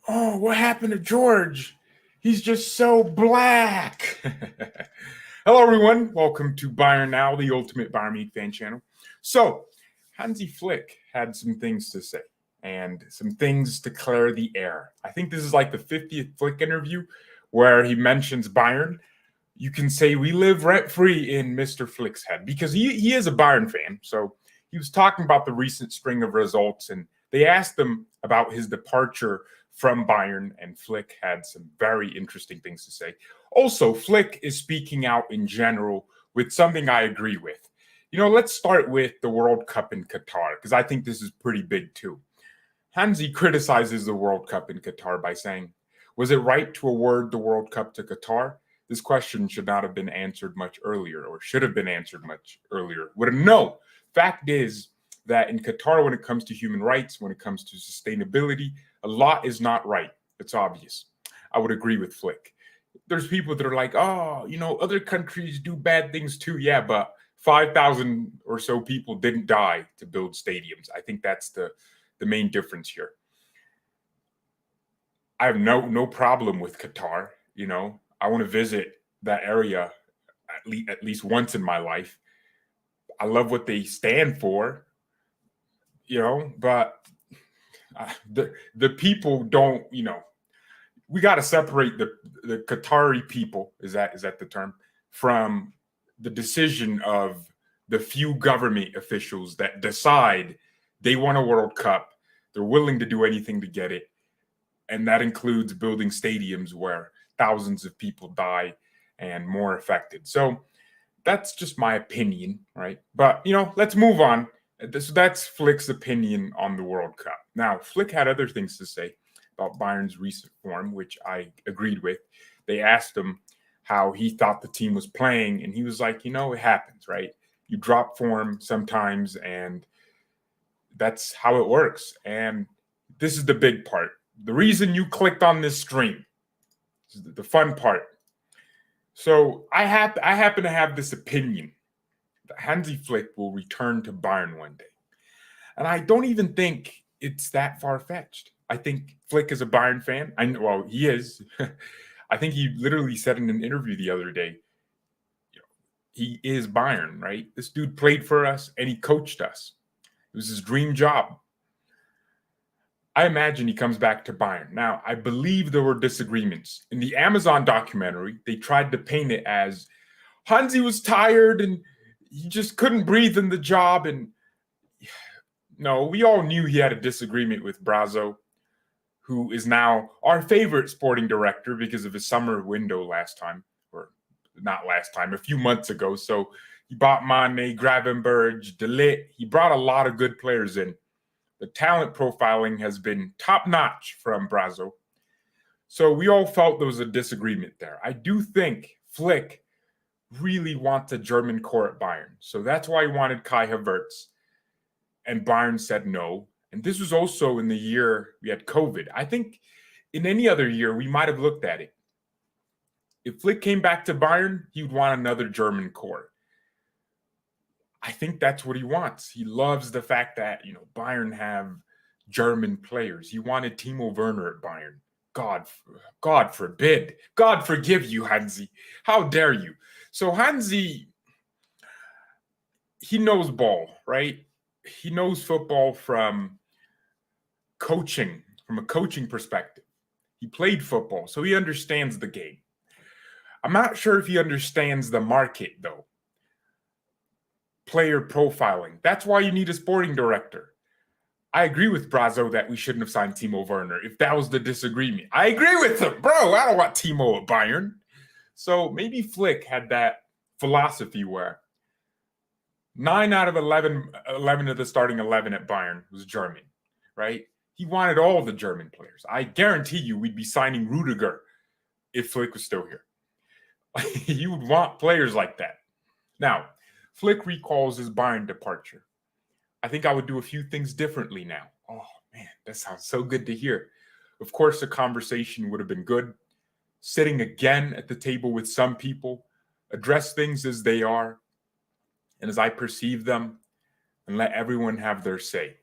Oh, what happened to George? He's just so black. Hello, everyone. Welcome to BayernNow, the ultimate Bayern Munich fan channel. So, Hansi Flick had some things to say and some things to clear the air. I think this is like the 50th Flick interview where he mentions Bayern. You can say we live rent-free in Mr. Flick's head because he is a Bayern fan. So he was talking about the recent string of results, and they asked him about his departure from Bayern, and Flick had some very interesting things to say. Also, Flick is speaking out in general with something I agree with. Let's start with the World Cup in Qatar, because I think this is pretty big too. Hansi criticizes the World Cup in Qatar by saying, was it right to award the World Cup to Qatar? This question should not have been answered much earlier, or should have been answered much earlier. No. Fact is that in Qatar, when it comes to human rights, when it comes to sustainability, a lot is not right. It's obvious. I would agree with Flick. There's people that are like, other countries do bad things too. Yeah, but 5,000 or so people didn't die to build stadiums. I think that's the main difference here. I have no problem with Qatar. I want to visit that area at least once in my life. I love what they stand for, but the people don't, we got to separate the Qatari people, is that the term, from the decision of the few government officials that decide they want a World Cup. They're willing to do anything to get it. And that includes building stadiums where thousands of people die and more affected. So that's just my opinion, right? But, let's move on. So that's Flick's opinion on the World Cup. Now, Flick had other things to say about Bayern's recent form, which I agreed with. They asked him how he thought the team was playing, and he was like, it happens, right? You drop form sometimes, and that's how it works. And this is the big part. The reason you clicked on this stream, this is the fun part. So I happen to have this opinion that Hansi Flick will return to Bayern one day. And I don't even think it's that far-fetched. I think Flick is a Bayern fan. He is. I think he literally said in an interview the other day, he is Bayern, right? This dude played for us and he coached us. It was his dream job. I imagine he comes back to Bayern. Now, I believe there were disagreements. In the Amazon documentary, they tried to paint it as Hansi was tired and he just couldn't breathe in the job. And no, we all knew he had a disagreement with Brazzo, who is now our favorite sporting director because of his summer window last time, or not last time, a few months ago. So he bought Mane, Gravenberch, De Ligt. He brought a lot of good players in. The talent profiling has been top-notch from Brazzo. So we all felt there was a disagreement there. I do think Flick really wants a German core at Bayern. So that's why he wanted Kai Havertz. And Bayern said no. And this was also in the year we had COVID. I think in any other year, we might have looked at it. If Flick came back to Bayern, he would want another German core. I think that's what he wants. He loves the fact that, Bayern have German players. He wanted Timo Werner at Bayern. God forbid. God forgive you, Hansi. How dare you? So Hansi, he knows ball, right? He knows football from a coaching perspective. He played football, so he understands the game. I'm not sure if he understands the market, though. Player profiling. That's why you need a sporting director. I agree with Brazzo that we shouldn't have signed Timo Werner if that was the disagreement. I agree with him, bro. I don't want Timo at Bayern. So maybe Flick had that philosophy where 9 out of 11 of the starting 11 at Bayern was German, right? He wanted all the German players. I guarantee you we'd be signing Rudiger if Flick was still here. You would want players like that. Now, Flick recalls his Bayern departure. I think I would do a few things differently now. Oh, man, that sounds so good to hear. Of course, the conversation would have been good. Sitting again at the table with some people, address things as they are and as I perceive them, and let everyone have their say.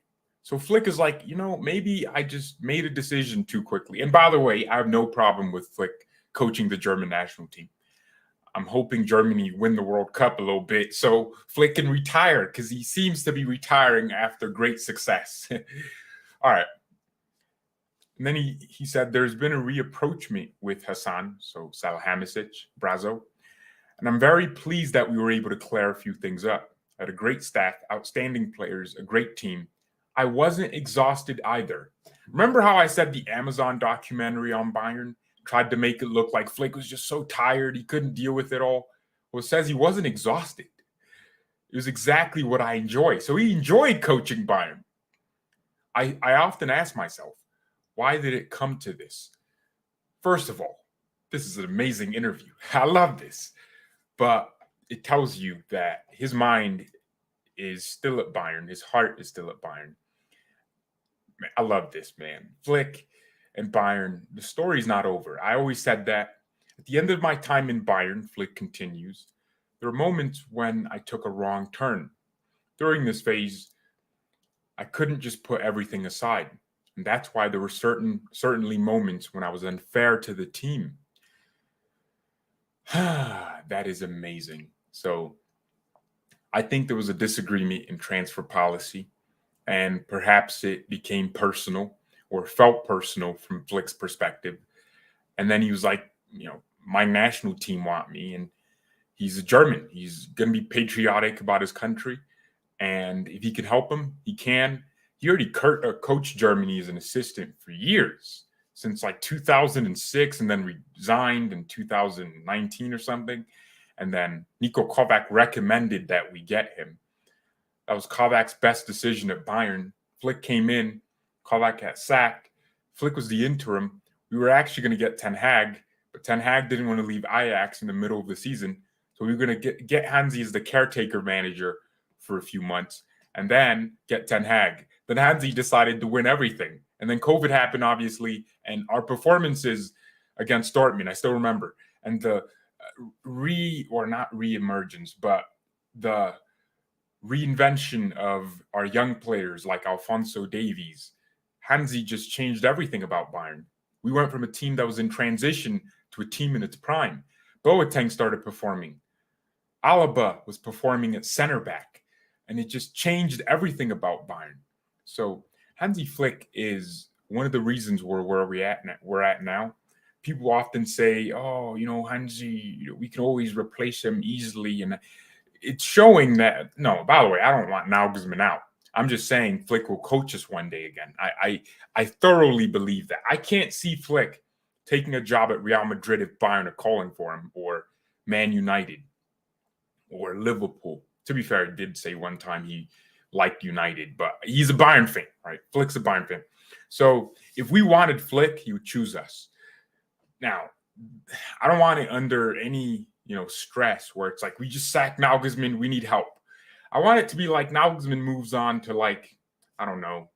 So Flick is like, maybe I just made a decision too quickly. And by the way, I have no problem with Flick coaching the German national team. I'm hoping Germany win the World Cup a little bit so Flick can retire, because he seems to be retiring after great success. All right. And then he said there's been a reapproachment with Hassan, so Salihamidzic, Brazo. And I'm very pleased that we were able to clear a few things up. I had a great staff, outstanding players, a great team. I wasn't exhausted either. Remember how I said the Amazon documentary on Bayern tried to make it look like Flick was just so tired, he couldn't deal with it all? Well, it says he wasn't exhausted. It was exactly what I enjoy. So he enjoyed coaching Bayern. I often ask myself, why did it come to this? First of all, this is an amazing interview. I love this. But it tells you that his mind is still at Bayern. His heart is still at Bayern. Man, I love this, man. Flick and Bayern, the story's not over. I always said that. At the end of my time in Bayern, Flick continues, there were moments when I took a wrong turn. During this phase, I couldn't just put everything aside. And that's why there were certainly moments when I was unfair to the team. That is amazing. So I think there was a disagreement in transfer policy, and perhaps it became personal or felt personal from Flick's perspective. And then he was like, my national team want me, and he's a German. He's going to be patriotic about his country. And if he can help him, he can. He already coached Germany as an assistant for years, since like 2006, and then resigned in 2019 or something. And then Niko Kovac recommended that we get him. That was Kovac's best decision at Bayern. Flick came in, Kovac got sacked. Flick was the interim. We were actually going to get Ten Hag, but Ten Hag didn't want to leave Ajax in the middle of the season. So we were going to get Hansi as the caretaker manager for a few months, and then get Ten Hag. Then Hansi decided to win everything. And then COVID happened, obviously, and our performances against Dortmund, I still remember. And the not re-emergence, but the reinvention of our young players like Alphonso Davies. Hansi just changed everything about Bayern. We went from a team that was in transition to a team in its prime. Boateng started performing. Alaba was performing at center back. And it just changed everything about Bayern. So Hansi Flick is one of the reasons we're where we're at now. People often say, Hansi, we can always replace him easily. And it's showing that, no, by the way, I don't want Nagelsmann out. I'm just saying Flick will coach us one day again. I thoroughly believe that. I can't see Flick taking a job at Real Madrid if Bayern are calling for him, or Man United, or Liverpool. To be fair, he did say one time he liked United, but he's a Bayern fan, right? Flick's a Bayern fan. So if we wanted Flick, he would choose us. Now, I don't want it under any, stress where it's like, we just sacked Nagelsmann, we need help. I want it to be like Nagelsmann moves on to, like, I don't know,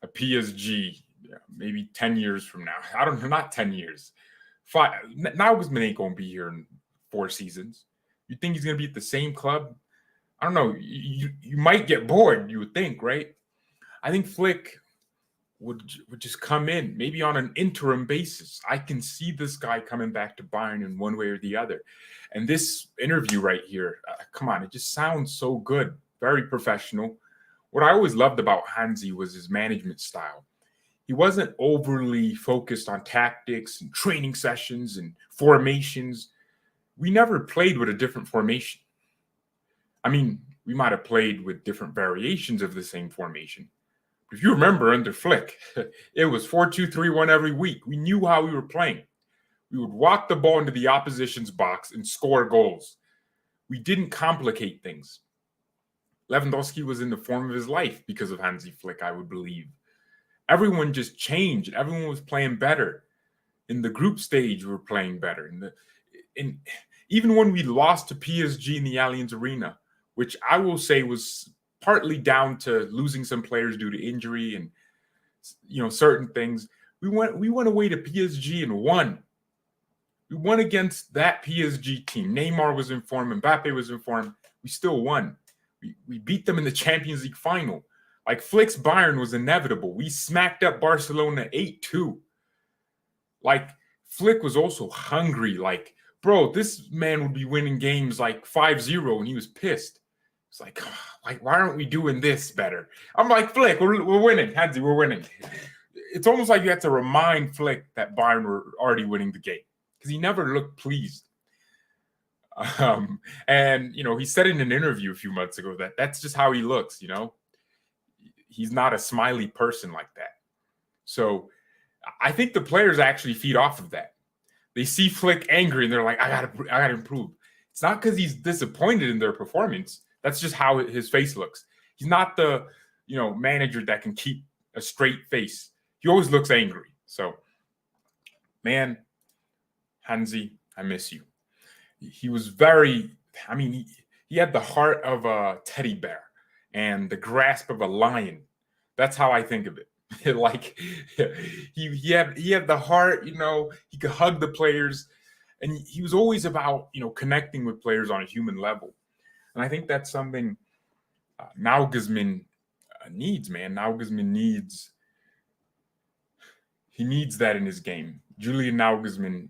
a PSG, maybe 10 years from now. I don't know, not 10 years. 5. Nagelsmann ain't going to be here in 4 seasons. You think he's going to be at the same club? I don't know. You might get bored, you would think, right? I think Flick would just come in, maybe on an interim basis. I can see this guy coming back to Bayern in one way or the other. And this interview right here, come on, it just sounds so good, very professional. What I always loved about Hansi was his management style. He wasn't overly focused on tactics and training sessions and formations. We never played with a different formation. I mean, we might have played with different variations of the same formation. But if you remember under Flick, it was 4-2-3-1 every week. We knew how we were playing. We would walk the ball into the opposition's box and score goals. We didn't complicate things. Lewandowski was in the form of his life because of Hansi Flick, I would believe. Everyone just changed. Everyone was playing better. In the group stage, we were playing better. Even when we lost to PSG in the Allianz Arena, which I will say was partly down to losing some players due to injury and certain things, we went away to PSG and won. We won against that PSG team. Neymar was in form, Mbappe was in form. We still won. We beat them in the Champions League final. Like Flick's Bayern was inevitable. We smacked up Barcelona 8-2. Like Flick was also hungry. Like, bro, this man would be winning games like 5-0 and he was pissed. It's like, why aren't we doing this better? I'm like, Flick, we're winning. Hansi, we're winning. It's almost like you have to remind Flick that Bayern were already winning the game because he never looked pleased. And, he said in an interview a few months ago that that's just how he looks, He's not a smiley person like that. So I think the players actually feed off of that. They see Flick angry and they're like, I gotta improve. It's not because he's disappointed in their performance. That's just how his face looks. He's not the, manager that can keep a straight face. He always looks angry. So, man, Hansi, I miss you. He was he had the heart of a teddy bear and the grasp of a lion. That's how I think of it. Like he had the heart, he could hug the players, and he was always about, connecting with players on a human level. And I think that's something Nagelsmann needs, man. Nagelsmann needs that in his game. Julian Nagelsmann,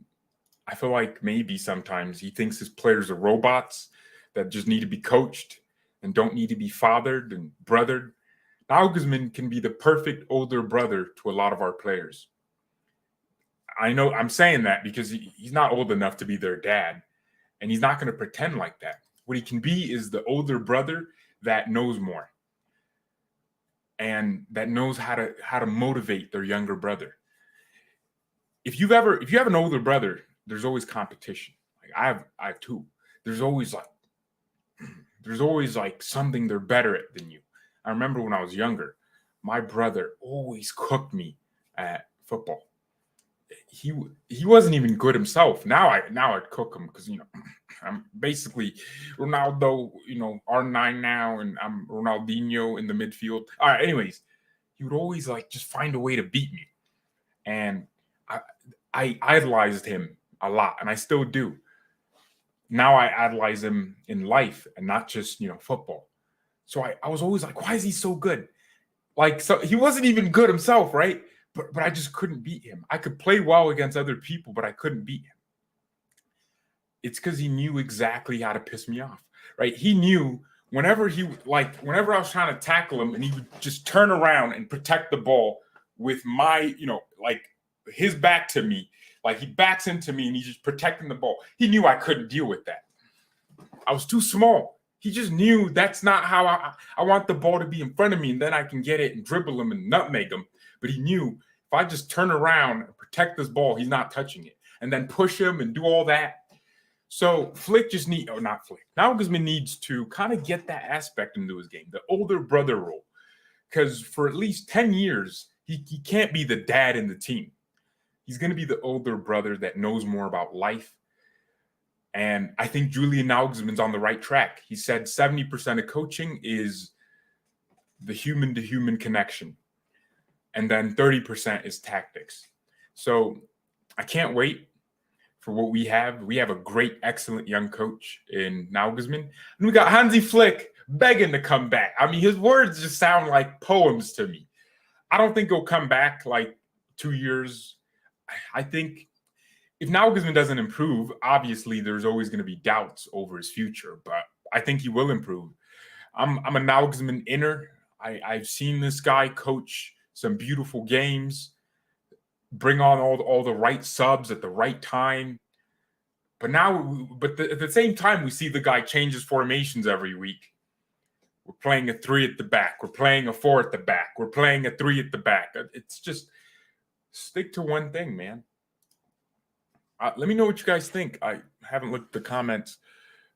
I feel like maybe sometimes he thinks his players are robots that just need to be coached and don't need to be fathered and brothered. Nagelsmann can be the perfect older brother to a lot of our players. I know I'm saying that because he's not old enough to be their dad, and he's not going to pretend like that. What he can be is the older brother that knows more and that knows how to motivate their younger brother. If you have an older brother, there's always competition. Like I have two. There's always like something they're better at than you. I remember when I was younger, my brother always cooked me at football. He wasn't even good himself. Now I'd cook him because I'm basically Ronaldo, R9 now, and I'm Ronaldinho in the midfield. All right, anyways, he would always just find a way to beat me, and I idolized him a lot, and I still do. Now I idolize him in life and not just football. So I was always like, why is he so good? So he wasn't even good himself, right? But I just couldn't beat him. I could play well against other people, but I couldn't beat him. It's because he knew exactly how to piss me off, right? He knew whenever I was trying to tackle him and he would just turn around and protect the ball with my, his back to me. Like he backs into me and he's just protecting the ball. He knew I couldn't deal with that. I was too small. He just knew that's not how I want the ball to be in front of me, and then I can get it and dribble him and nutmeg him. But he knew if I just turn around and protect this ball, he's not touching it. And then push him and do all that. So Flick Nagelsmann needs to kind of get that aspect into his game, the older brother role. Because for at least 10 years, he can't be the dad in the team. He's going to be the older brother that knows more about life. And I think Julian Nagelsmann's on the right track. He said 70% of coaching is the human-to-human connection. And then 30% is tactics. So I can't wait for what we have. We have a great, excellent young coach in Nagelsmann. And we got Hansi Flick begging to come back. I mean, his words just sound like poems to me. I don't think he'll come back 2 years. I think if Nagelsmann doesn't improve, obviously there's always going to be doubts over his future, but I think he will improve. I'm a Nagelsmann inner. I've seen this guy coach some beautiful games, bring on all the right subs at the right time. But at the same time, we see the guy change his formations every week. We're playing a 3 at the back. We're playing a 4 at the back. We're playing a 3 at the back. It's just stick to one thing, man. Let me know what you guys think. I haven't looked at the comments.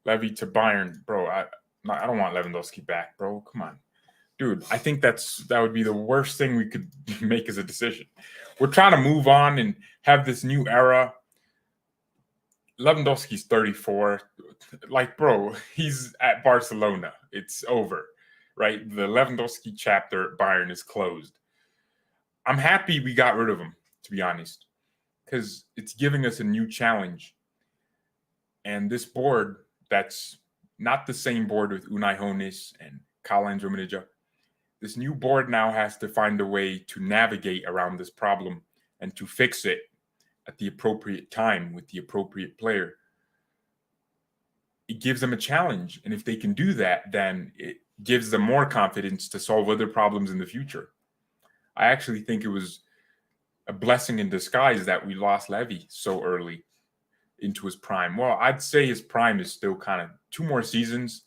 Levy to Bayern, bro. I don't want Lewandowski back, bro. Come on, dude. I think that would be the worst thing we could make as a decision. We're trying to move on and have this new era. Lewandowski's 34. Bro, he's at Barcelona. It's over, right? The Lewandowski chapter at Bayern is closed. I'm happy we got rid of him, to be honest, because it's giving us a new challenge. And this board, that's not the same board with Unai Hoeneß and Karl-Heinz Rummenigge. This new board now has to find a way to navigate around this problem and to fix it at the appropriate time with the appropriate player. It gives them a challenge. And if they can do that, then it gives them more confidence to solve other problems in the future. I actually think it was a blessing in disguise that we lost Levy so early into his prime. Well, I'd say his prime is still kind of 2 more seasons.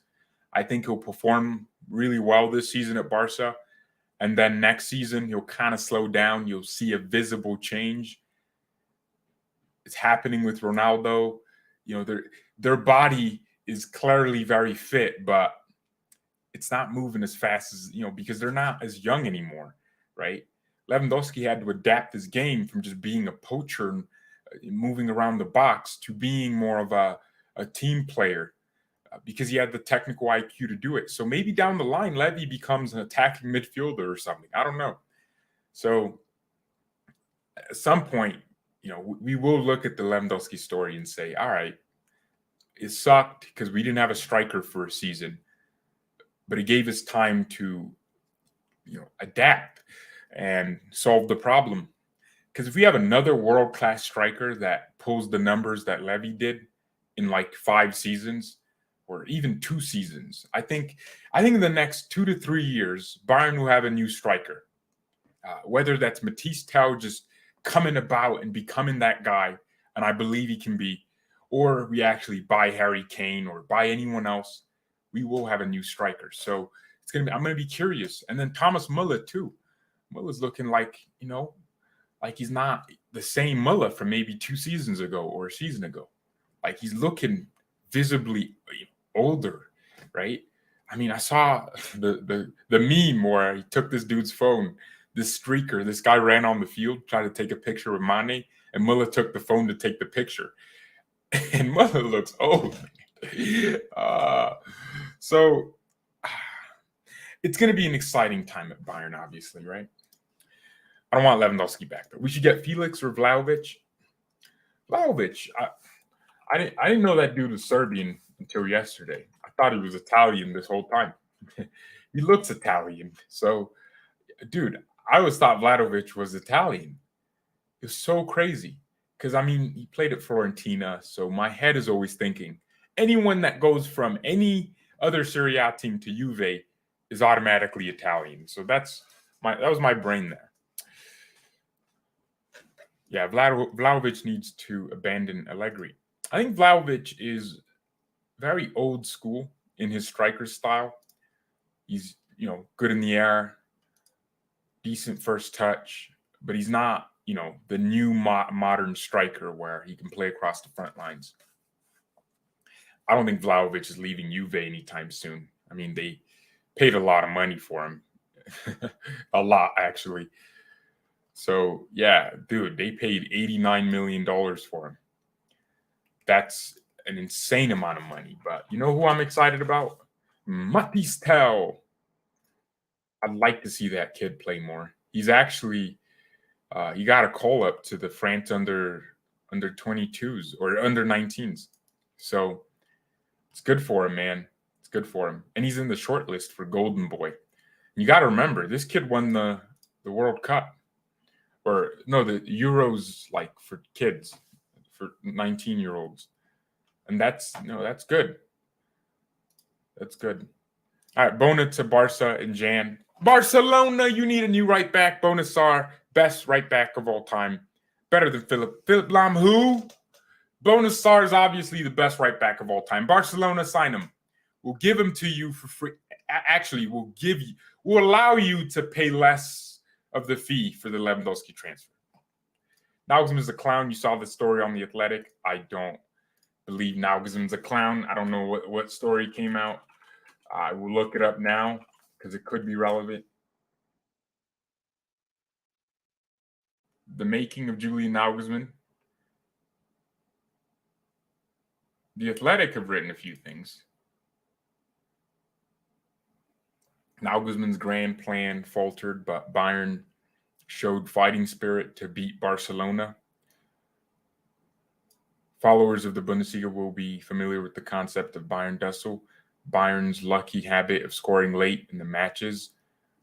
I think he'll perform really well this season at Barca. And then next season, he'll kind of slow down. You'll see a visible change. It's happening with Ronaldo. You know, their body is clearly very fit, but it's not moving as fast as, you know, because they're not as young anymore, right? Lewandowski had to adapt his game from just being a poacher and moving around the box to being more of a team player because he had the technical IQ to do it. So maybe down the line, Levy becomes an attacking midfielder or something. I don't know. So at some point, you know, we will look at the Lewandowski story and say, all right, it sucked because we didn't have a striker for a season, but it gave us time to, you know, adapt and solve the problem. Because if we have another world-class striker that pulls the numbers that Levy did in like 5 seasons or even 2 seasons, I think in the next 2 to 3 years, Bayern will have a new striker. Whether that's Matisse Tell just coming about and becoming that guy, and I believe he can be, or we actually buy Harry Kane or buy anyone else, we will have a new striker. So I'm gonna be curious. And then Thomas Muller too. Muller's looking like, you know, like he's not the same Muller from maybe 2 seasons ago or a season ago. Like he's looking visibly older, right? I mean, I saw the meme where he took this dude's phone, this streaker, this guy ran on the field, tried to take a picture with Mane, and Muller took the phone to take the picture. And Muller looks old. So it's going to be an exciting time at Bayern, obviously, right? I don't want Lewandowski back, but we should get Felix or Vlahovic. Vlahovic, I didn't know that dude was Serbian until yesterday. I thought he was Italian this whole time. He looks Italian. So, dude, I always thought Vlahovic was Italian. It's so crazy. Because, I mean, he played at Fiorentina, so my head is always thinking anyone that goes from any other Serie A team to Juve is automatically Italian. So that was my brain there. Yeah, Vlahovic needs to abandon Allegri. I think Vlahovic is very old school in his striker style. He's, you know, good in the air, decent first touch, but he's not, you know, the new modern striker where he can play across the front lines. I don't think Vlahovic is leaving Juve anytime soon. I mean, they paid a lot of money for him. A lot, actually. So, yeah, dude, they paid $89 million for him. That's an insane amount of money. But you know who I'm excited about? Matisse Tell. I'd like to see that kid play more. He's actually he got a call up to the France under 22s or under 19s. So it's good for him, man. It's good for him. And he's in the short list for Golden Boy. You got to remember, this kid won the World Cup. Or no, the Euros, like for kids, for 19-year-olds. And that's good. That's good. All right, Bona to Barca and Jan. Barcelona, you need a new right back. Bona Sarr, best right back of all time. Better than Philip. Philip Lahm, who? Bona Sarr is obviously the best right back of all time. Barcelona, sign him. We'll give him to you for free. Actually, we'll allow you to pay less of the fee for the Lewandowski transfer. Nagelsmann's a clown. You saw the story on The Athletic. I don't believe Nagelsmann's a clown. I don't know what story came out. I will look it up now because it could be relevant. The making of Julian Nagelsmann. The Athletic have written a few things. Nagelsmann's grand plan faltered, but Bayern showed fighting spirit to beat Barcelona. Followers of the Bundesliga will be familiar with the concept of Bayern Dussel, Bayern's lucky habit of scoring late in the matches.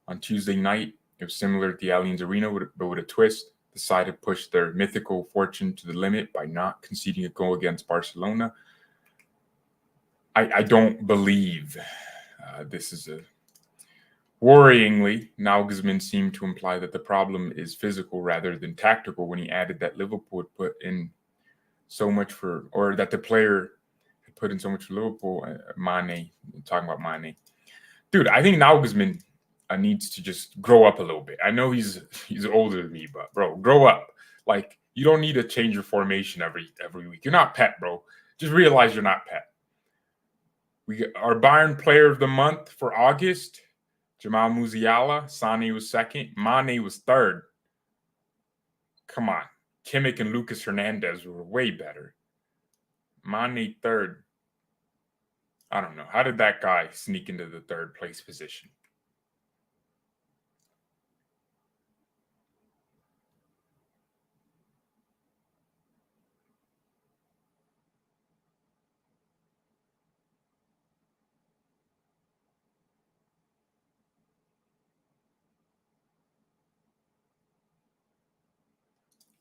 on Tuesday night. It was similar to the Allianz Arena, but with a twist. The side had pushed their mythical fortune to the limit by not conceding a goal against Barcelona. I don't believe this is a... Worryingly, Nagelsmann seemed to imply that the problem is physical rather than tactical when he added that Liverpool had put in so much for, or that the player had put in so much for Liverpool. Mane, talking about Mane. Dude, I think Nagelsmann needs to just grow up a little bit. I know he's older than me, but bro, grow up. Like, you don't need to change your formation every week. You're not Pep, bro. Just realize you're not Pep. Our Bayern player of the month for August, Jamal Musiala. Sane was second. Mane was third. Come on. Kimmich and Lucas Hernandez were way better. Mane third. I don't know. How did that guy sneak into the third place position?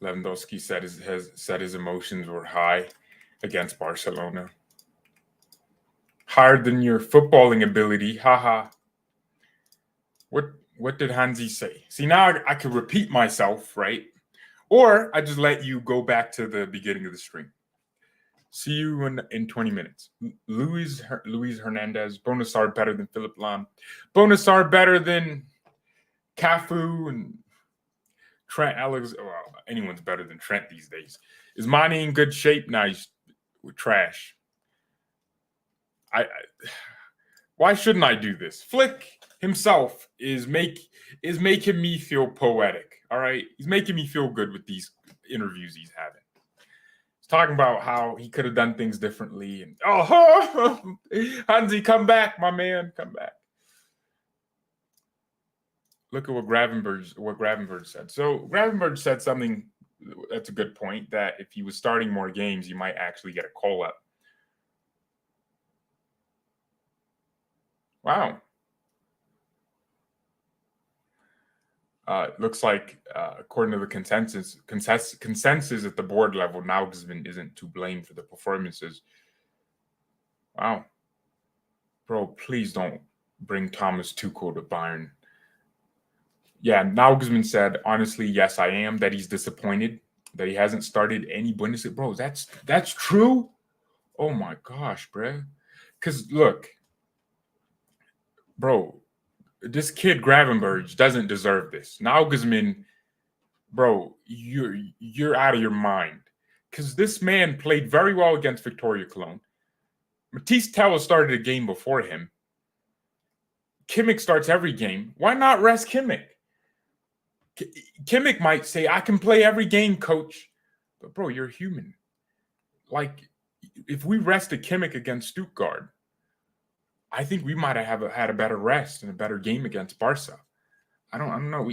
Lewandowski said his emotions were high against Barcelona. Higher than your footballing ability. Haha. What did Hansi say? See, now I could repeat myself, right? Or I just let you go back to the beginning of the stream. See you in 20 minutes. Luis Hernandez. Bonasar better than Philipp Lahm. Bonasar better than Cafu and Trent Alex. Well, anyone's better than Trent these days. Is Mane in good shape? Nah, he's trash. Why shouldn't I do this? Flick himself is making me feel poetic. All right, he's making me feel good with these interviews he's having. He's talking about how he could have done things differently, and Hansi, come back, my man, come back. Look at what Gravenberg said. So Gravenberg said something that's a good point, that if he was starting more games, you might actually get a call up. Wow. Looks like, according to the consensus at the board level, Nagelsmann isn't to blame for the performances. Wow. Bro, please don't bring Thomas Tuchel to Bayern. Yeah, Nagelsmann said, honestly, yes, I am, that he's disappointed that he hasn't started any Bundesliga. Bro, that's true? Oh my gosh, bro. Because look, bro, this kid Gravenberg doesn't deserve this. Nagelsmann, bro, you're out of your mind. Because this man played very well against Victoria Cologne. Matisse Tella started a game before him. Kimmich starts every game. Why not rest Kimmich? Kimmich might say, I can play every game, coach. But, bro, you're human. Like, if we rested Kimmich against Stuttgart, I think we might have had a better rest and a better game against Barca. I don't know.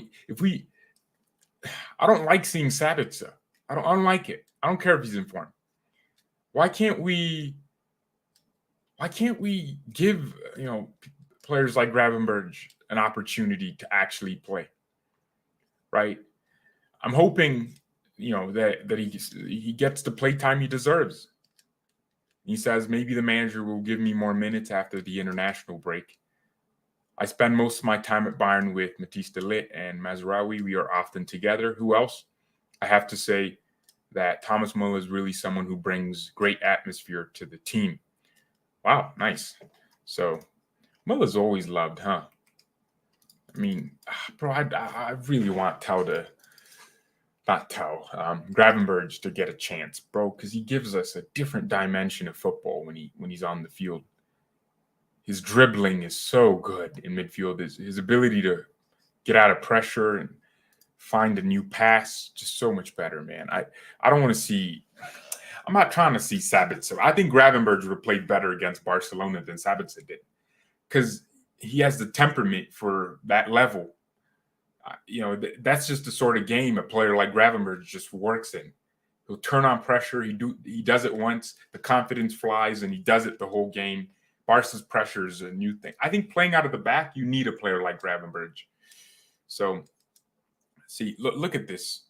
I don't like seeing Sabitzer. I don't like it. I don't care if he's in form. Why can't we give, players like Gravenberg an opportunity to actually play? Right? I'm hoping, that he gets the play time he deserves. He says maybe the manager will give me more minutes after the international break. I spend most of my time at Bayern with Matthijs de Ligt and Mazraoui. We are often together. Who else? I have to say that Thomas Müller is really someone who brings great atmosphere to the team. Wow, nice. So Muller's always loved, huh? I mean, bro, I really want Gravenberg to get a chance, bro, because he gives us a different dimension of football when he's on the field. His dribbling is so good in midfield. His ability to get out of pressure and find a new pass, just so much better, man. I don't want to see... I'm not trying to see Sabitzer. I think Gravenberg would have played better against Barcelona than Sabitzer did, because he has the temperament for that level. That's just the sort of game a player like Gravenberg just works in. He'll turn on pressure. He does it once, the confidence flies, and he does it the whole game. Barca's pressure is a new thing. I think playing out of the back, you need a player like Gravenberg. So, see, look at this.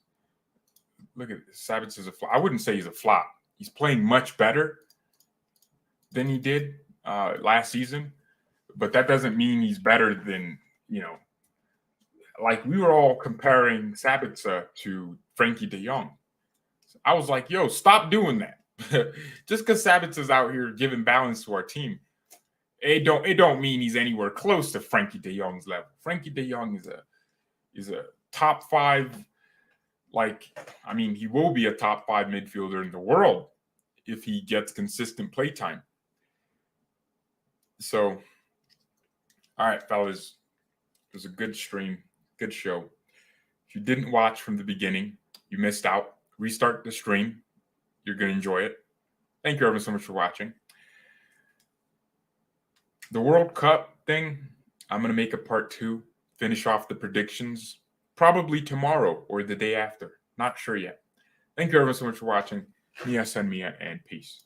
Look at this. Sabitzer is a flop. I wouldn't say he's a flop. He's playing much better than he did last season, but that doesn't mean he's better than, like we were all comparing Sabitzer to Frankie de Jong. I was like, yo, stop doing that. Just because Sabitzer's out here giving balance to our team, it don't mean he's anywhere close to Frankie de Jong's level. Frankie de Jong is a top 5. He will be a top 5 midfielder in the world if he gets consistent play time. So, all right, fellas, it was a good stream, good show. If you didn't watch from the beginning, you missed out. Restart the stream. You're going to enjoy it. Thank you ever so much for watching. The World Cup thing, I'm going to make a part 2, finish off the predictions, probably tomorrow or the day after. Not sure yet. Thank you ever so much for watching. Mia, and peace.